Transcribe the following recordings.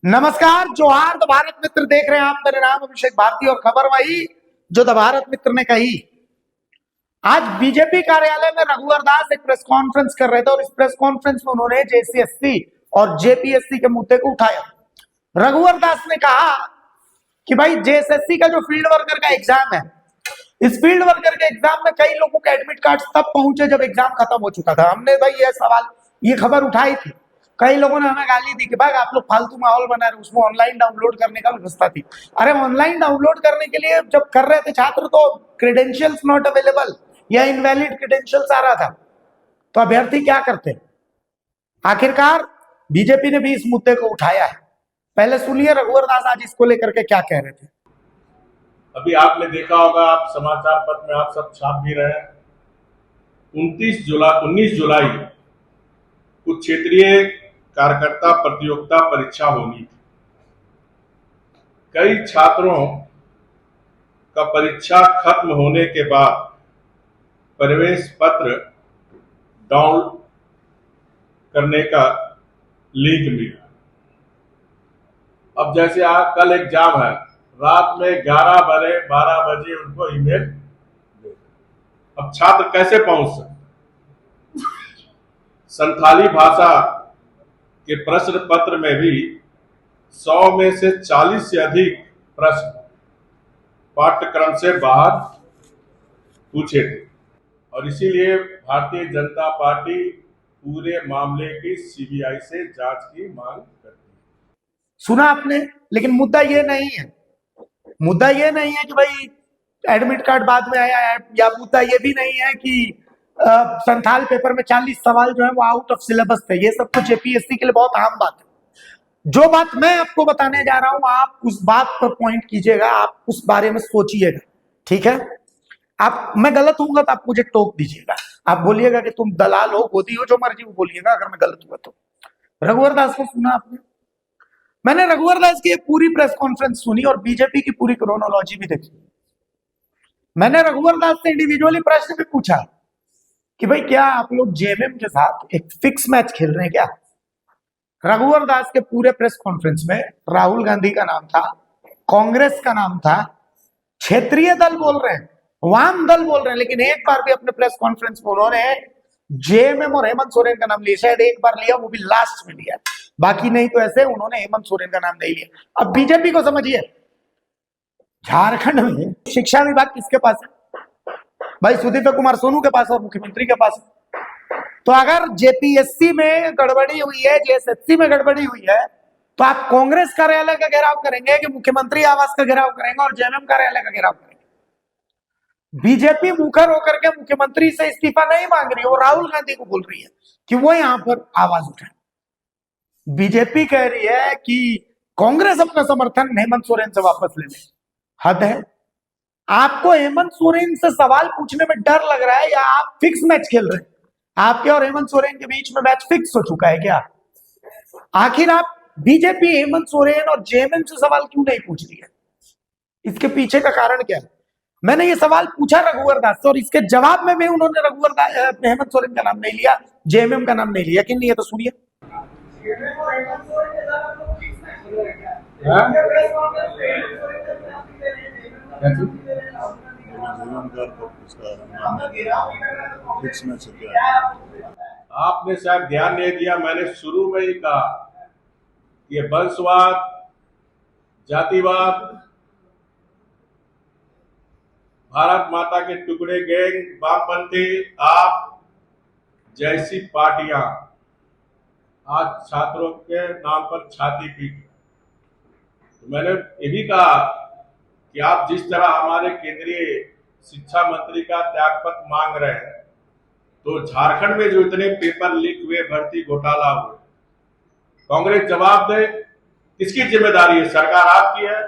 नमस्कार, जोहार। द भारत मित्र देख रहे हैं आप। मेरा नाम अभिषेक भारती और खबर वही जो द भारत मित्र ने कही। आज बीजेपी कार्यालय में रघुवर दास एक प्रेस कॉन्फ्रेंस कर रहे थे और इस प्रेस कॉन्फ्रेंस में उन्होंने जेसीएससी और जेपीएससी के मुद्दे को उठाया। रघुवर दास ने कहा कि भाई जेएसएससी का जो फील्ड वर्कर का एग्जाम है, इस फील्ड वर्कर के एग्जाम में कई लोगों के एडमिट कार्ड तब पहुंचे जब एग्जाम खत्म हो चुका था। हमने भाई ये खबर उठाई थी। कई लोगों ने हमें गाली दी कि भाई आप लोग फालतू माहौल बना रहे, उसमें ऑनलाइन डाउनलोड करने का व्यवस्था थी। अरे ऑनलाइन डाउनलोड करने के लिए जब कर रहे थे छात्र तो क्रेडेंशियल्स नॉट अवेलेबल या इनवैलिड क्रेडेंशियल्स आ रहा था, तो अभ्यर्थी क्या करते। आखिरकार बीजेपी ने भी इस मुद्दे को उठाया है। पहले सुनिए रघुवर दास आज इसको लेकर के क्या कह रहे थे। अभी आपने देखा होगा, आप समाचार पत्र में आप सब छाप भी रहे हैं। 19 जुलाई कुछ क्षेत्रीय कार्यकर्ता प्रतियोगिता परीक्षा होनी थी। कई छात्रों का परीक्षा खत्म होने के बाद प्रवेश पत्र डाउनलोड करने का लिंक मिला। अब जैसे आज कल एग्जाम है, रात में 12 बजे उनको ईमेल। अब छात्र कैसे पहुंच सकते? संथाली भाषा के प्रश्न पत्र में भी 100 में से 40 से अधिक प्रश्न पाठ्यक्रम से बाहर पूछे थे और इसीलिए भारतीय जनता पार्टी पूरे मामले की सीबीआई से जांच की मांग करती है। सुना आपने, लेकिन मुद्दा ये नहीं है। मुद्दा ये नहीं है कि भाई एडमिट कार्ड बाद में आया है, या मुद्दा ये भी नहीं है कि संथाल पेपर में 40 सवाल जो है वो आउट ऑफ सिलेबस थे। ये सब तो जेपीएससी के लिए बहुत आम बात है। जो बात मैं आपको बताने जा रहा हूं आप उस बात पर पॉइंट कीजिएगा, आप उस बारे में सोचिएगा, ठीक है। मैं गलत हूंगा तो आप मुझे टोक दीजिएगा, आप बोलिएगा कि तुम दलाल हो, गोदी हो, जो मर्जी वो बोलिएगा अगर मैं गलत हुआ तो। रघुवर दास को सुना आपने? मैंने रघुवर दास की पूरी प्रेस कॉन्फ्रेंस सुनी और बीजेपी की पूरी क्रोनोलॉजी भी देखी। मैंने रघुवर दास से इंडिविजुअली प्रश्न भी पूछा कि भाई क्या आप लोग जेएमएम के साथ एक फिक्स मैच खेल रहे हैं क्या? रघुवर दास के पूरे प्रेस कॉन्फ्रेंस में राहुल गांधी का नाम था, कांग्रेस का नाम था, क्षेत्रीय दल बोल रहे हैं, वाम दल बोल रहे हैं, लेकिन एक बार भी अपने प्रेस कॉन्फ्रेंस में उन्होंने जेएमएम और हेमंत सोरेन का नाम लिया। शायद एक बार लिया, वो भी लास्ट में लिया, बाकी नहीं तो ऐसे उन्होंने हेमंत सोरेन का नाम नहीं लिया। अब बीजेपी को समझिए, झारखंड में शिक्षा विभाग किसके पास है? भाई सुदीप्त कुमार सोनू के पास और मुख्यमंत्री के पास। तो अगर जेपीएससी में गड़बड़ी हुई है, जेएसएससी में गड़बड़ी हुई है, तो आप कांग्रेस कार्यालय का घेराव करेंगे कि मुख्यमंत्री आवास का घेराव करेंगे और जेएमएम कार्यालय का घेराव करेंगे? बीजेपी मुखर होकर के मुख्यमंत्री से इस्तीफा नहीं मांग रही है, वो राहुल गांधी को बोल रही है कि वो यहां पर आवाज उठाए। बीजेपी कह रही है कि कांग्रेस अपना समर्थन हेमंत सोरेन से वापस ले ले। हद है। आपको हेमंत सोरेन से सवाल पूछने में डर लग रहा है या आप फिक्स मैच खेल रहे हैं? आपके और हेमंत सोरेन के बीच में मैच फिक्स हो चुका है क्या? आखिर आप बीजेपी हेमंत सोरेन और जेएमएम से सवाल क्यों नहीं पूछ रही है? इसके पीछे का कारण क्या है? मैंने ये सवाल पूछा रघुवर दास से और इसके जवाब में भी उन्होंने हेमंत सोरेन का नाम नहीं लिया, जेएमएम का नाम नहीं लिया। कि नहीं है तो सुनिए। आपने शायद ध्यान नहीं दिया, मैंने शुरू में ही कहा ये वंशवाद, जातिवाद, भारत माता के टुकड़े गैंग, वामपंथी आप जैसी पार्टियां आज छात्रों के नाम पर छाती पीट। तो मैंने ये भी कहा कि आप जिस तरह हमारे केंद्रीय शिक्षा मंत्री का त्यागपत्र मांग रहे हैं, तो झारखंड में जो इतने पेपर लीक हुए, भर्ती घोटाला हुए, कांग्रेस जवाब दे। किसकी जिम्मेदारी है? सरकार आपकी है।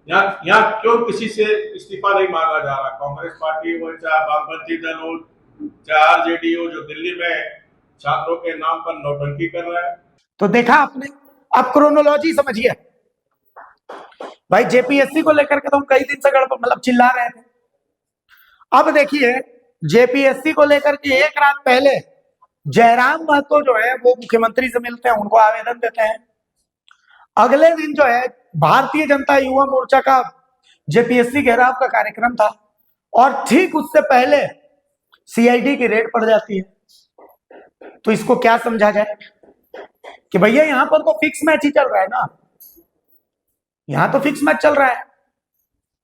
यहाँ क्यों किसी से इस्तीफा नहीं मांगा जा रहा? कांग्रेस पार्टी हो, चाहे वामपंथी दल हो, चाहे आरजेडी हो, जो दिल्ली में छात्रों के नाम पर नौटंकी कर रहा है। तो देखा आपने, अब क्रोनोलॉजी समझिए। भाई जेपीएससी को लेकर के तो हम कई दिन से मतलब चिल्ला रहे थे। अब देखिए जेपीएससी को लेकर के एक रात पहले जयराम महतो जो है वो मुख्यमंत्री से मिलते हैं, उनको आवेदन देते हैं। अगले दिन जो है भारतीय जनता युवा मोर्चा का जेपीएससी घेराव का कार्यक्रम था, और ठीक उससे पहले सीआईडी की रेड पड़ जाती है। तो इसको क्या समझा जाए कि भैया यहां पर तो फिक्स मैच ही चल रहा है ना, यहां तो फिक्स मैच चल रहा है।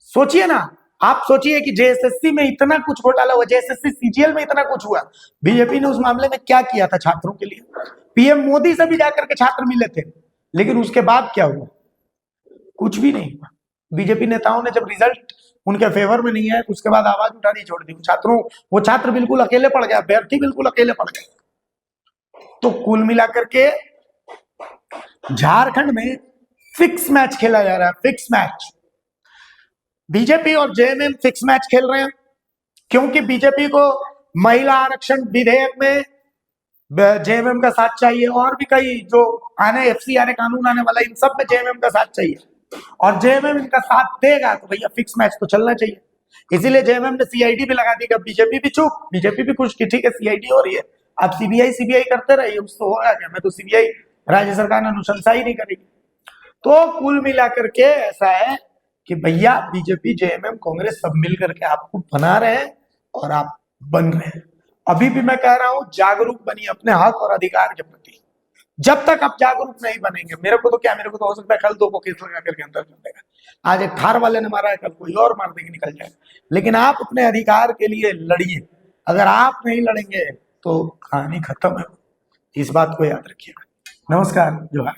सोचिए ना, आप सोचिए कि जेएसएससी में इतना कुछ घोटाला हुआ, जेएसएससी सीजीएल में इतना कुछ हुआ, बीजेपी ने उस मामले में क्या किया था छात्रों के लिए। पीएम मोदी से भी जाकर के छात्र मिले थे, लेकिन उसके बाद क्या हुआ? कुछ भी नहीं हुआ। बीजेपी नेताओं ने जब रिजल्ट उनके फेवर में नहीं है, उसके बाद आवाज उठानी छोड़ दी। वो छात्र बिल्कुल अकेले पड़ गया, अभ्यर्थी बिल्कुल अकेले पड़ गए। तो कुल मिलाकर के झारखंड में फिक्स मैच खेला जा रहा है, फिक्स मैच। बीजेपी और जेएमएम फिक्स मैच खेल रहे हैं, क्योंकि बीजेपी को महिला आरक्षण विधेयक में जेएमएम का साथ चाहिए, और भी कई जो एफसीआरए कानून आने वाला है, इन सब में जेएमएम का साथ चाहिए, और जेएमएम इनका साथ देगा तो भैया फिक्स मैच तो चलना चाहिए। इसीलिए जेएमएम ने सीआईडी भी लगा दी। बीजेपी भी चुप, बीजेपी भी खुश की ठीक है सीआईडी हो रही है, अब सीबीआई करते रहिए, उसको होगा क्या, मैं तो सीबीआई राज्य सरकार ने अनुशंसा ही नहीं करेगी। तो कुल मिलाकर के ऐसा है कि भैया बीजेपी जेएमएम कांग्रेस सब मिल करके आपको बना रहे हैं, और आप बन रहे हैं। अभी भी मैं कह रहा हूं, जागरूक बनिए अपने हक और अधिकार के प्रति। जब तक आप जागरूक नहीं बनेंगे, मेरे को तो हो सकता है कल 2 को केस लगा करके अंदर कर देगा, आज एक थार वाले ने मारा है, कल कोई और मार देगी, निकल जाएगा। लेकिन आप अपने अधिकार के लिए लड़िए, अगर आप नहीं लड़ेंगे तो कहानी खत्म है। इस बात को याद रखिएगा। नमस्कार, जोहार।